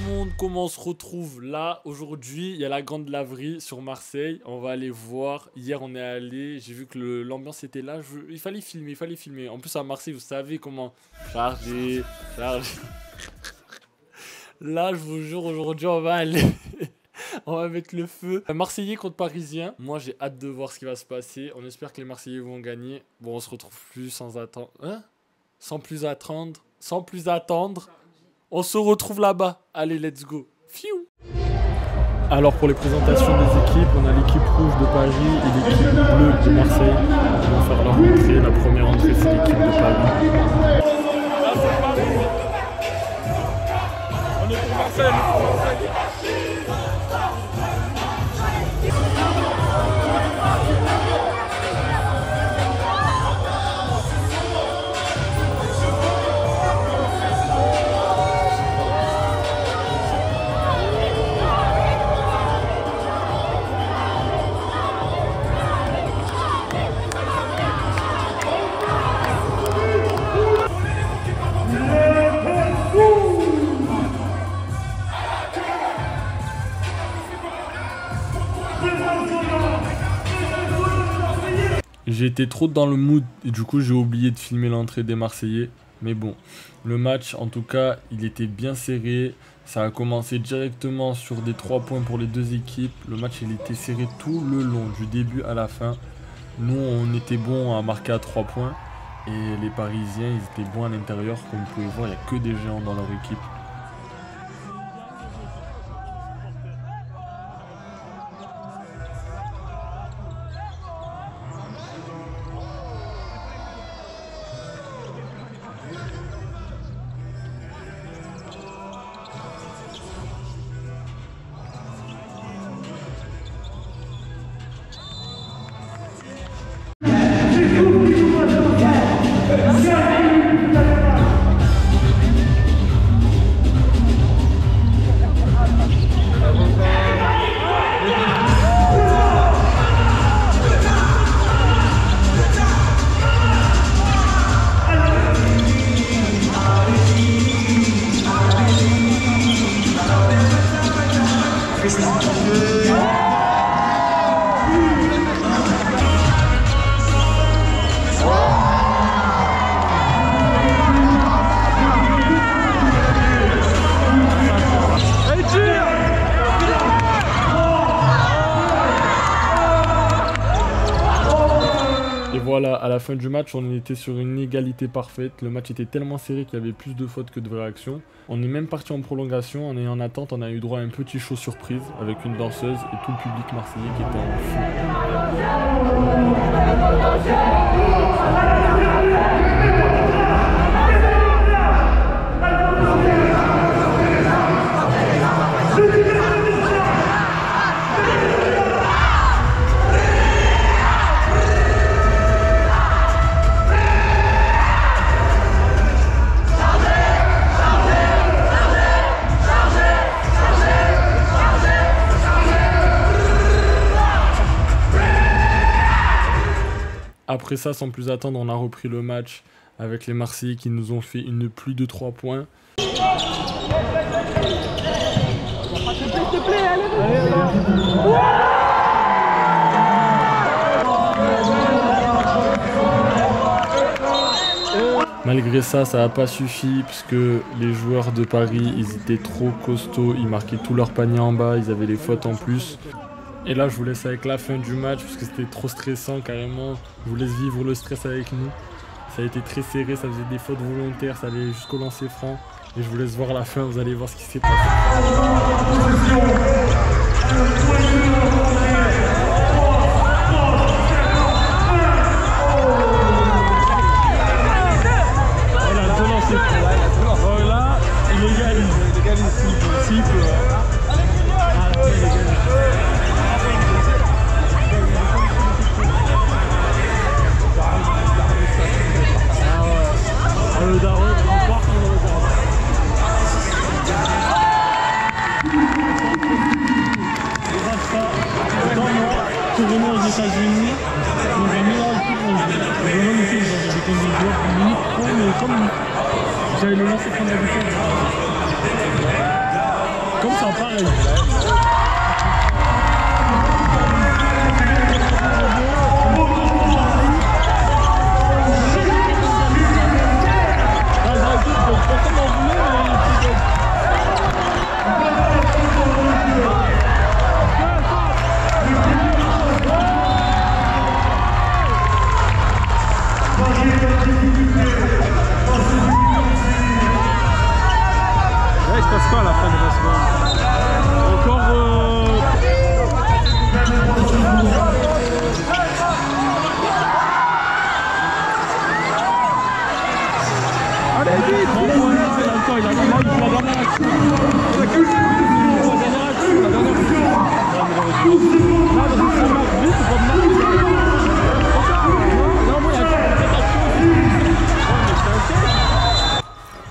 monde, comment on se retrouve là aujourd'hui? Il y a la grande laverie sur Marseille, on va aller voir. Hier on est allé, j'ai vu que l'ambiance était là, il fallait filmer, En plus à Marseille vous savez comment charger. Là je vous jure aujourd'hui on va aller, on va mettre le feu. Marseillais contre Parisien, moi j'ai hâte de voir ce qui va se passer, on espère que les Marseillais vont gagner. Bon on se retrouve plus sans attendre, sans plus attendre. On se retrouve là-bas. Allez, let's go. Fiou. Alors pour les présentations des équipes, on a l'équipe rouge de Paris et l'équipe bleue de Marseille. Ils vont faire leur entrée. La première entrée, c'est l'équipe de Paris. On est pour Marseille, J'ai été trop dans le mood et du coup j'ai oublié de filmer l'entrée des Marseillais. Mais bon, le match en tout cas il était bien serré. Ça a commencé directement sur des 3 points pour les deux équipes. Le match il était serré tout le long, du début à la fin. Nous on était bons à marquer à 3 points. Et les Parisiens ils étaient bons à l'intérieur. Comme vous pouvez voir il n'y a que des géants dans leur équipe. Et voilà, à la fin du match, on était sur une égalité parfaite. Le match était tellement serré qu'il y avait plus de fautes que de vraies actions. On est même parti en prolongation. En attente, on a eu droit à un petit show surprise avec une danseuse et tout le public marseillais qui était en fou. Après ça, sans plus attendre, on a repris le match avec les Marseillais qui nous ont fait une pluie de 3 points. Malgré ça, ça n'a pas suffi puisque les joueurs de Paris, ils étaient trop costauds, ils marquaient tous leurs paniers en bas, ils avaient les fautes en plus. Et là, je vous laisse avec la fin du match parce que c'était trop stressant carrément. Je vous laisse vivre le stress avec nous. Ça a été très serré, ça faisait des fautes volontaires, ça allait jusqu'au lancer franc. Et je vous laisse voir la fin, vous allez voir ce qui s'est passé. Voilà, deux lancers francs. Voilà, il égalise. Il égalise si possible. Tourner aux États-Unis, on va mieux en vraiment ici, j'ai des joueurs limite pro, mais comme j'avais le lancer comme d'habitude. sens pareil. Il se passe quoi à la fin de la seconde? Encore il a la dernière action.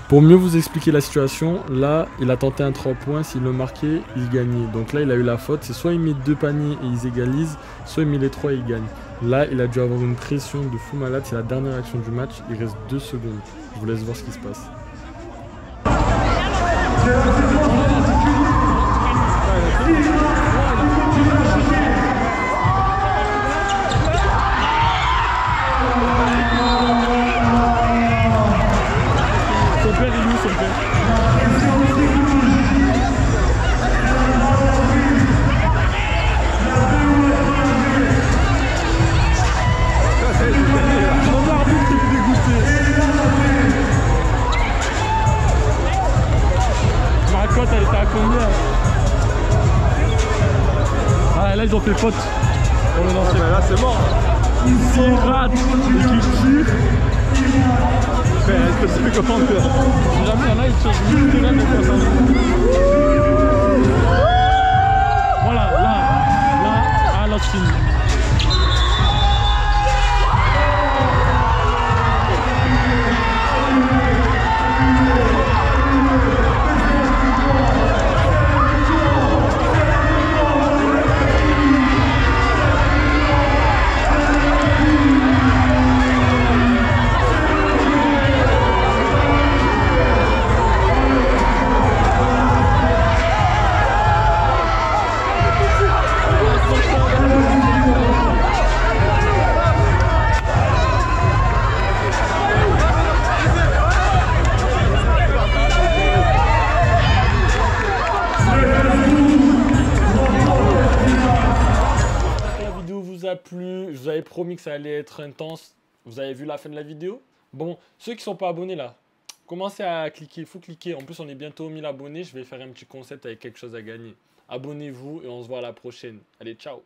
Pour mieux vous expliquer la situation, là, il a tenté un 3 points, s'il le marquait, il gagnait. Donc là, il a eu la faute, c'est soit il met 2 paniers et ils égalisent, soit il met les 3 et il gagne. Là, il a dû avoir une pression de fou malade, c'est la dernière action du match, il reste 2 secondes. Je vous laisse voir ce qui se passe. Son père, il est où, son père? Mon arbitre est dégoûté. Ma cote, elle était à combien? Ah, là, ils ont fait faute. Pour le lancer. Là, c'est mort. S'il rate et qu'il tire, Est-ce que c'est comment faire? si jamais il y en a, ils tirent juste de là, donc ça s'en voilà, là, là, c'est fini. A plu, je vous avais promis que ça allait être intense. Vous avez vu la fin de la vidéo? Bon, ceux qui sont pas abonnés là, commencez à cliquer, il faut cliquer. En plus, on est bientôt aux 1000 abonnés. Je vais faire un petit concept avec quelque chose à gagner. Abonnez-vous et on se voit à la prochaine. Allez, ciao!